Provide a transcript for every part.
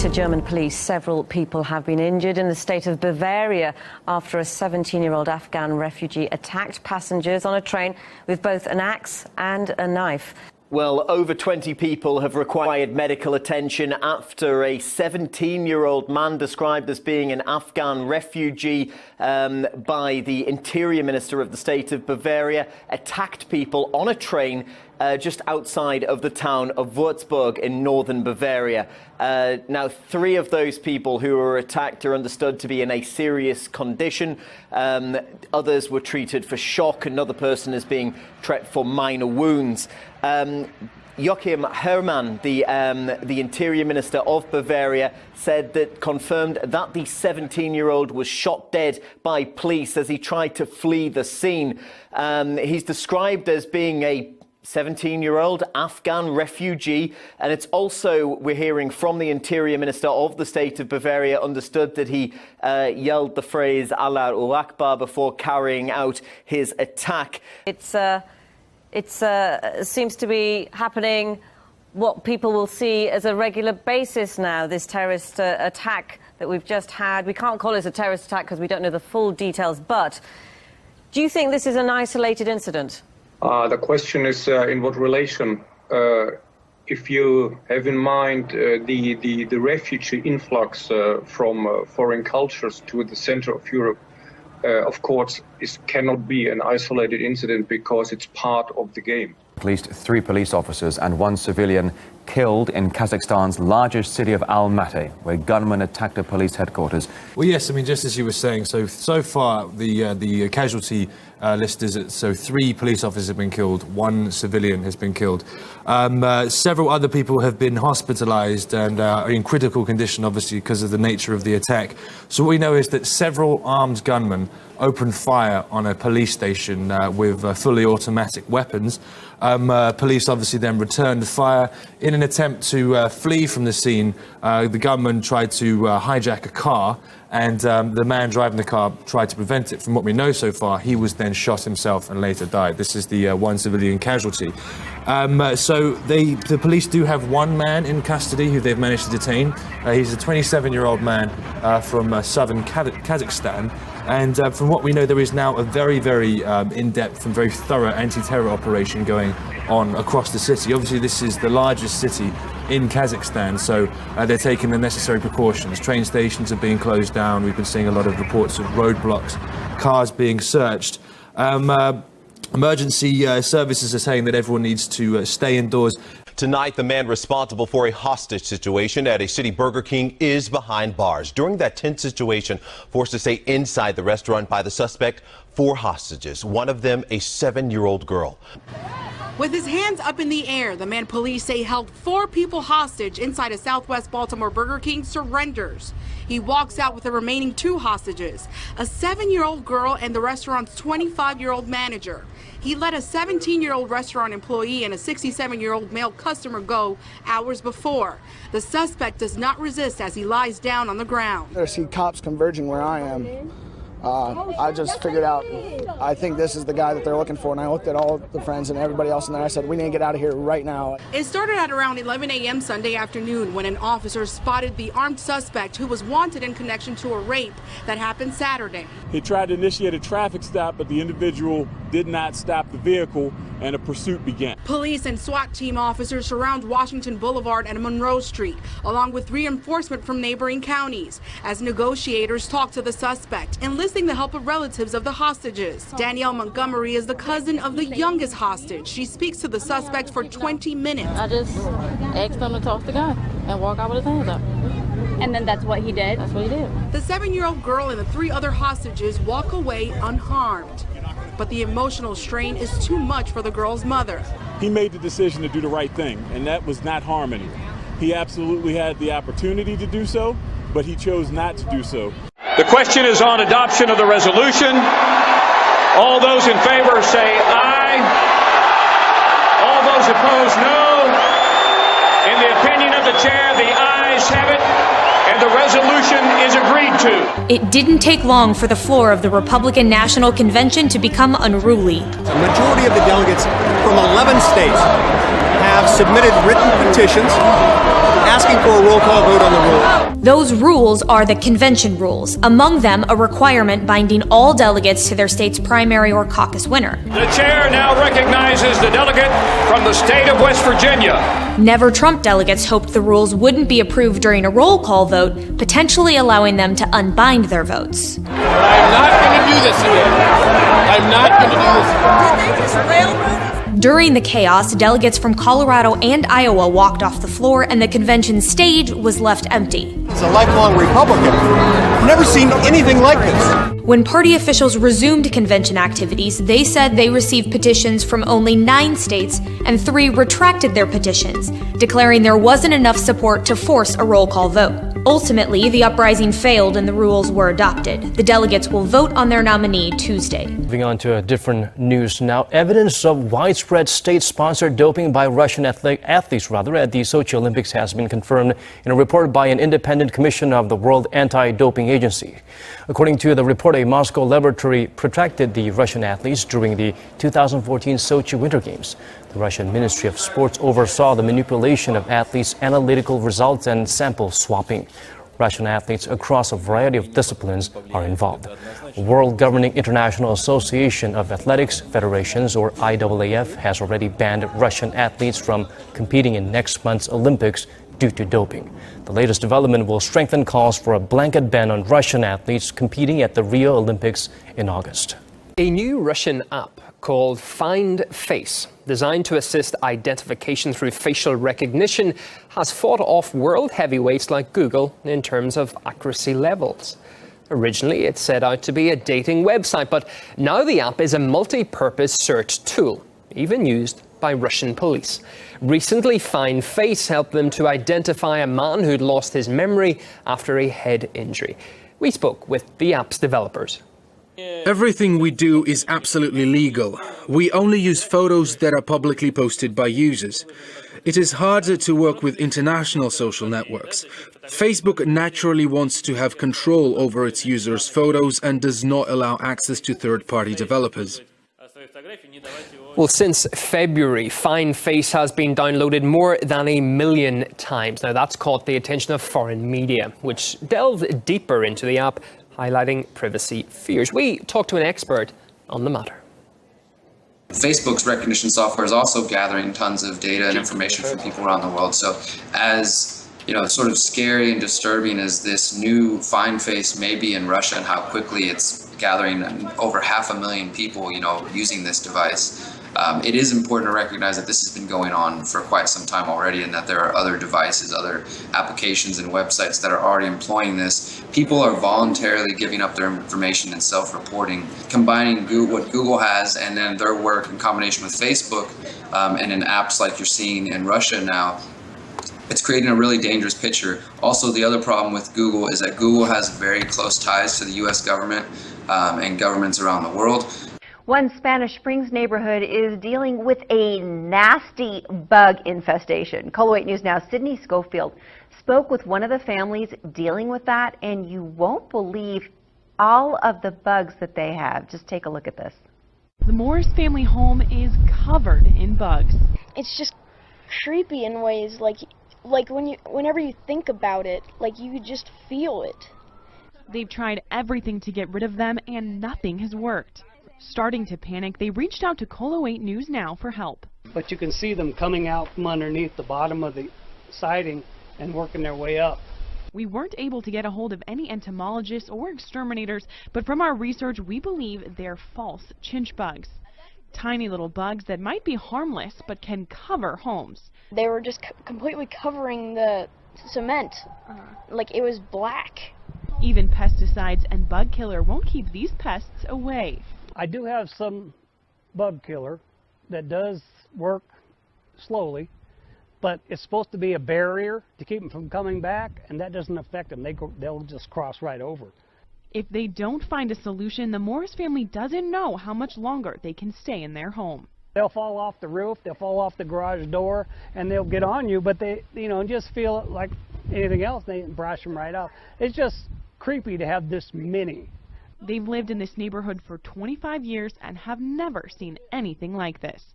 to German police. Several people have been injured in the state of Bavaria after a 17-year-old Afghan refugee attacked passengers on a train with both an axe and a knife. Well, over 20 people have required medical attention after a 17-year-old man described as being an Afghan refugee by the Interior Minister of the state of Bavaria attacked people on a train just outside of the town of Würzburg in northern Bavaria. Now, 3 of those people who were attacked are understood to be in a serious condition. Others were treated for shock. Another person is being treated for minor wounds. Joachim Herrmann, the Interior Minister of Bavaria, confirmed that the 17-year-old was shot dead by police as he tried to flee the scene. He's described as being a 17-year-old Afghan refugee, and it's also, we're hearing from the Interior Minister of the state of Bavaria, understood that he yelled the phrase Allahu Akbar before carrying out his attack. It seems to be happening what people will see as a regular basis now, this terrorist attack that we've just had. We can't call it a terrorist attack because we don't know the full details, but do you think this is an isolated incident? The question is in what relation? If you have in mind the refugee influx from foreign cultures to the center of Europe, of course, it cannot be an isolated incident because it's part of the game. At least 3 police officers and 1 civilian killed in Kazakhstan's largest city of Almaty, where gunmen attacked a police headquarters. Well, yes, I mean, just as you were saying, so far the casualty list is 3 police officers have been killed, 1 civilian has been killed. Several other people have been hospitalized and are in critical condition, obviously, because of the nature of the attack. So what we know is that several armed gunmen opened fire on a police station with fully automatic weapons. Police obviously then returned fire. In an attempt to flee from the scene, the gunman tried to hijack a car, and the man driving the car tried to prevent it. From what we know so far, he was then shot himself and later died. This is the 1 civilian casualty. So the police do have 1 man in custody who they've managed to detain. He's a 27-year-old man from southern Kazakhstan. And from what we know, there is now a very, very in-depth and very thorough anti-terror operation going on across the city. Obviously, this is the largest city in Kazakhstan, so they're taking the necessary precautions. Train stations are being closed down. We've been seeing a lot of reports of roadblocks, cars being searched. Emergency services are saying that everyone needs to stay indoors. Tonight, the man responsible for a hostage situation at a city Burger King is behind bars. During that tense situation, forced to stay inside the restaurant by the suspect, 4 hostages, one of them a 7-year-old girl. With his hands up in the air, the man police say held 4 people hostage inside a Southwest Baltimore Burger King surrenders. He walks out with the remaining 2 hostages, a 7-year-old girl and the restaurant's 25-year-old manager. He let a 17-year-old restaurant employee and a 67-year-old male customer go hours before. The suspect does not resist as he lies down on the ground. I see cops converging where I am. I just figured out, I think this is the guy that they're looking for, and I looked at all the friends and everybody else in there. I said, we need to get out of here right now. It started at around 11 a.m. Sunday afternoon when an officer spotted the armed suspect who was wanted in connection to a rape that happened Saturday. He tried to initiate a traffic stop, but the individual did not stop the vehicle, and a pursuit began. Police and SWAT team officers surround Washington Boulevard and Monroe Street, along with reinforcement from neighboring counties, as negotiators talk to the suspect, enlisting the help of relatives of the hostages. Danielle Montgomery is the cousin of the youngest hostage. She speaks to the suspect for 20 minutes. I just asked him to toss the gun and walk out with his hands up. And then that's what he did? That's what he did. The 7-year-old girl and the 3 other hostages walk away unharmed. But the emotional strain is too much for the girl's mother. He made the decision to do the right thing, and that was not harm anyone. He absolutely had the opportunity to do so, but he chose not to do so. The question is on adoption of the resolution. All those in favor say aye. All those opposed, no. In the opinion of the chair, the ayes have it, and the resolution is agreed to. It didn't take long for the floor of the Republican National Convention to become unruly. A majority of the delegates from 11 states have submitted written petitions asking for a roll call vote on the rule. Those rules are the convention rules, among them a requirement binding all delegates to their state's primary or caucus winner. The chair now recognizes the delegate from the state of West Virginia. Never Trump delegates hoped the rules wouldn't be approved during a roll call vote, potentially allowing them to unbind their votes. I'm not going to do this again. I'm not going to do this again. Did they just railroad? During the chaos, delegates from Colorado and Iowa walked off the floor and the convention stage was left empty. As a lifelong Republican, I've never seen anything like this. When party officials resumed convention activities, they said they received petitions from only 9 states and 3 retracted their petitions, declaring there wasn't enough support to force a roll call vote. Ultimately, the uprising failed and the rules were adopted. The delegates will vote on their nominee Tuesday. Moving on to a different news now. Evidence of widespread state-sponsored doping by Russian athletes at the Sochi Olympics has been confirmed in a report by an independent commission of the World Anti-Doping Agency. According to the report, a Moscow laboratory protected the Russian athletes during the 2014 Sochi Winter Games. The Russian Ministry of Sports oversaw the manipulation of athletes' analytical results and sample swapping. Russian athletes across a variety of disciplines are involved. The World Governing International Association of Athletics Federations, or IAAF, has already banned Russian athletes from competing in next month's Olympics due to doping. The latest development will strengthen calls for a blanket ban on Russian athletes competing at the Rio Olympics in August. A new Russian app called Find Face, designed to assist identification through facial recognition, has fought off world heavyweights like Google in terms of accuracy levels. Originally, it set out to be a dating website, but now the app is a multi-purpose search tool, even used by Russian police. Recently, Find Face helped them to identify a man who'd lost his memory after a head injury. We spoke with the app's developers. Everything we do is absolutely legal. We only use photos that are publicly posted by users. It is harder to work with international social networks. Facebook naturally wants to have control over its users' photos and does not allow access to third-party developers. Well, since February, Find Face has been downloaded more than 1 million times. Now, that's caught the attention of foreign media, which delved deeper into the app, highlighting privacy fears. We talked to an expert on the matter. Facebook's recognition software is also gathering tons of data and information from people around the world. So as sort of scary and disturbing as this new Find Face may be in Russia and how quickly it's gathering over 500,000 people, using this device, it is important to recognize that this has been going on for quite some time already, and that there are other devices, other applications and websites that are already employing this. People are voluntarily giving up their information and self-reporting, combining what Google has and then their work in combination with Facebook and in apps like you're seeing in Russia now. It's creating a really dangerous picture. Also, the other problem with Google is that Google has very close ties to the U.S. government and governments around the world. One Spanish Springs neighborhood is dealing with a nasty bug infestation. KOLO 8 News Now, Sydney Schofield spoke with one of the families dealing with that, and you won't believe all of the bugs that they have. Just take a look at this. The Morris family home is covered in bugs. It's just creepy in ways, like whenever you think about it, like you could just feel it. They've tried everything to get rid of them, and nothing has worked. Starting to panic, they reached out to KOLO 8 News Now for help. But you can see them coming out from underneath the bottom of the siding and working their way up. We weren't able to get a hold of any entomologists or exterminators, but from our research, we believe they're false chinch bugs. Tiny little bugs that might be harmless, but can cover homes. They were just completely covering the cement, like it was black. Even pesticides and bug killer won't keep these pests away. I do have some bug killer that does work slowly, but it's supposed to be a barrier to keep them from coming back, and that doesn't affect them. They'll just cross right over. If they don't find a solution, the Morris family doesn't know how much longer they can stay in their home. They'll fall off the roof, they'll fall off the garage door, and they'll get on you, but they, just feel like, anything else, they brush them right off. It's just creepy to have this many. They've lived in this neighborhood for 25 years and have never seen anything like this.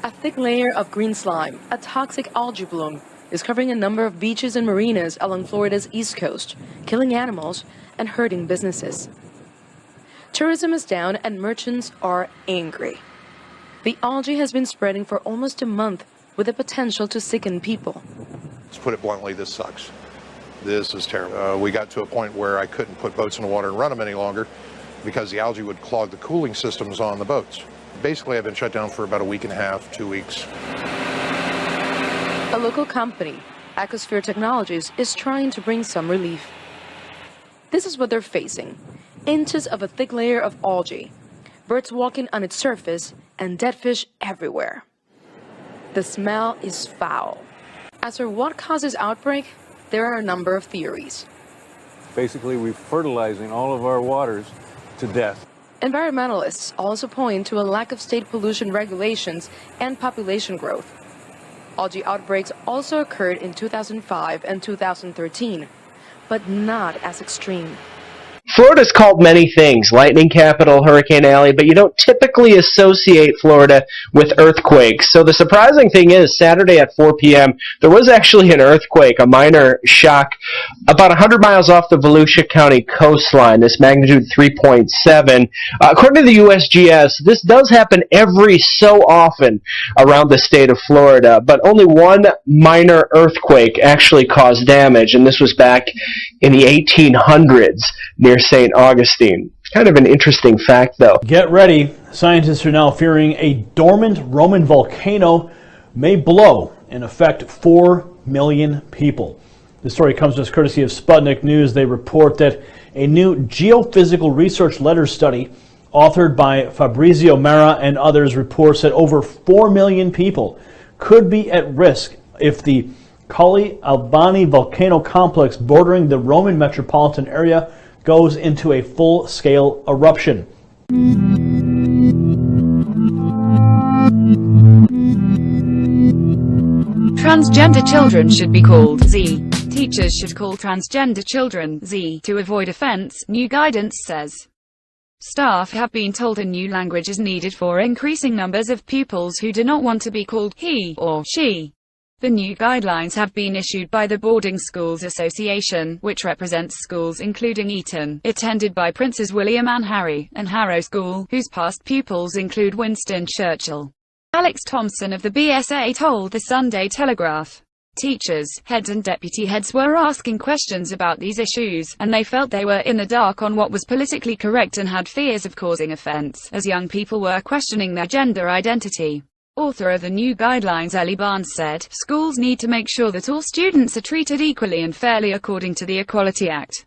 A thick layer of green slime, a toxic algae bloom, is covering a number of beaches and marinas along Florida's east coast, killing animals and hurting businesses. Tourism is down and merchants are angry. The algae has been spreading for almost a month with the potential to sicken people. To put it bluntly, this sucks. This is terrible. We got to a point where I couldn't put boats in the water and run them any longer because the algae would clog the cooling systems on the boats. Basically, I've been shut down for about a week and a half, 2 weeks. A local company, Ecosphere Technologies, is trying to bring some relief. This is what they're facing: inches of a thick layer of algae, birds walking on its surface, and dead fish everywhere. The smell is foul. As for what causes outbreak, there are a number of theories. Basically, we're fertilizing all of our waters to death. Environmentalists also point to a lack of state pollution regulations and population growth. Algae outbreaks also occurred in 2005 and 2013, but not as extreme. Florida's called many things, lightning capital, Hurricane Alley, but you don't typically associate Florida with earthquakes. So the surprising thing is, Saturday at 4 p.m., there was actually an earthquake, a minor shock, about 100 miles off the Volusia County coastline, this magnitude 3.7. According to the USGS, this does happen every so often around the state of Florida, but only one minor earthquake actually caused damage, and this was back in the 1800s near St. Augustine. Kind of an interesting fact, though. Get ready. Scientists are now fearing a dormant Roman volcano may blow and affect 4 million people. This story comes to us courtesy of Sputnik News. They report that a new geophysical research letter study authored by Fabrizio Mera and others reports that over 4 million people could be at risk if the Colli Albani volcano complex bordering the Roman metropolitan area goes into a full-scale eruption. Transgender children should be called Z. Teachers should call transgender children Z to avoid offense, new guidance says. Staff have been told a new language is needed for increasing numbers of pupils who do not want to be called he or she. The new guidelines have been issued by the Boarding Schools Association, which represents schools including Eton, attended by Princes William and Harry, and Harrow School, whose past pupils include Winston Churchill. Alex Thompson of the BSA told the Sunday Telegraph. Teachers, heads and deputy heads were asking questions about these issues, and they felt they were in the dark on what was politically correct and had fears of causing offense, as young people were questioning their gender identity. Author of the new guidelines Ellie Barnes said, schools need to make sure that all students are treated equally and fairly according to the Equality Act.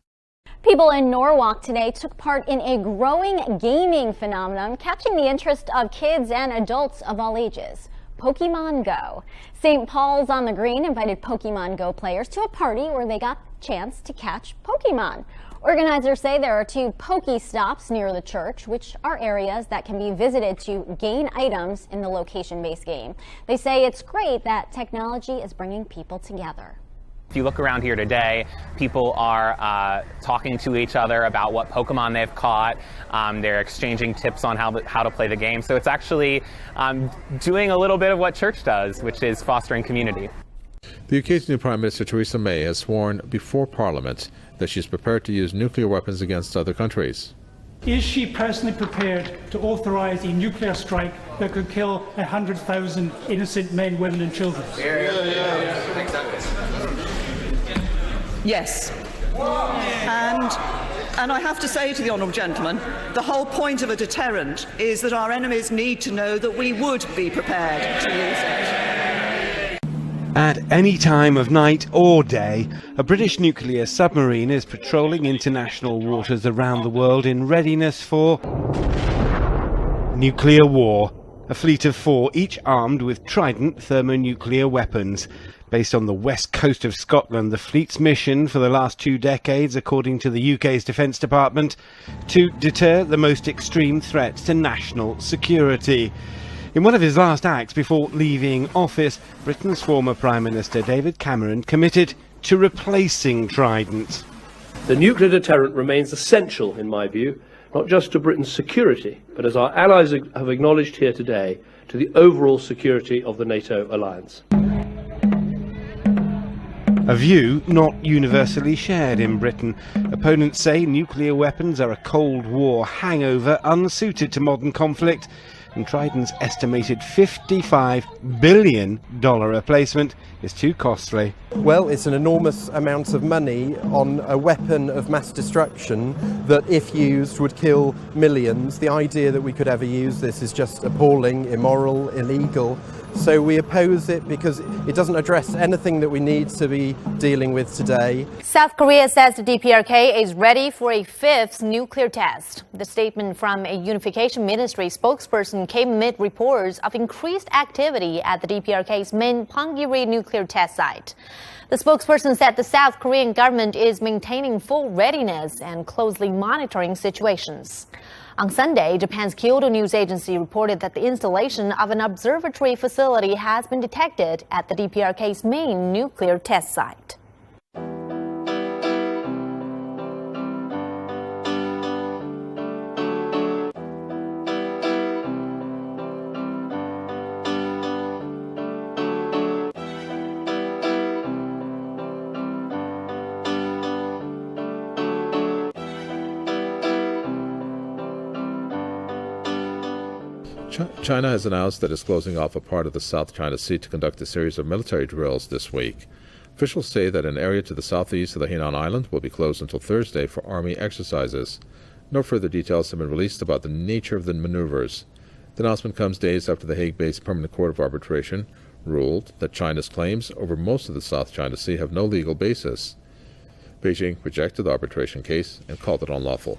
People in Norwalk today took part in a growing gaming phenomenon, catching the interest of kids and adults of all ages. Pokemon Go. St. Paul's on the Green invited Pokemon Go players to a party where they got a chance to catch Pokemon. Organizers say there are 2 Pokestops near the church, which are areas that can be visited to gain items in the location-based game. They say it's great that technology is bringing people together. If you look around here today, people are talking to each other about what Pokemon they've caught. They're exchanging tips on how to play the game. So it's actually doing a little bit of what church does, which is fostering community. The UK's new Prime Minister Theresa May has sworn before Parliament that she is prepared to use nuclear weapons against other countries. Is she personally prepared to authorise a nuclear strike that could kill 100,000 innocent men, women and children? Yes. And I have to say to the honourable gentleman, the whole point of a deterrent is that our enemies need to know that we would be prepared to use it. At any time of night or day, a British nuclear submarine is patrolling international waters around the world in readiness for nuclear war. A fleet of 4, each armed with Trident thermonuclear weapons. Based on the west coast of Scotland, the fleet's mission for the last 2 decades, according to the UK's Defence Department, to deter the most extreme threats to national security. In one of his last acts before leaving office, Britain's former Prime Minister David Cameron committed to replacing Trident. The nuclear deterrent remains essential, in my view, not just to Britain's security, but as our allies have acknowledged here today, to the overall security of the NATO alliance. A view not universally shared in Britain. Opponents say nuclear weapons are a Cold War hangover unsuited to modern conflict, and Trident's estimated $55 billion replacement is too costly. Well, it's an enormous amount of money on a weapon of mass destruction that, if used, would kill millions. The idea that we could ever use this is just appalling, immoral, illegal. So we oppose it because it doesn't address anything that we need to be dealing with today. South Korea says the DPRK is ready for a fifth nuclear test. The statement from a Unification Ministry spokesperson came amid reports of increased activity at the DPRK's main Punggye-ri nuclear test site. The spokesperson said the South Korean government is maintaining full readiness and closely monitoring situations. On Sunday, Japan's Kyodo News Agency reported that the installation of an observatory facility has been detected at the DPRK's main nuclear test site. China has announced that it's closing off a part of the South China Sea to conduct a series of military drills this week. Officials say that an area to the southeast of the Hainan Island will be closed until Thursday for Army exercises. No further details have been released about the nature of the maneuvers. The announcement comes days after the Hague-based Permanent Court of Arbitration ruled that China's claims over most of the South China Sea have no legal basis. Beijing rejected the arbitration case and called it unlawful.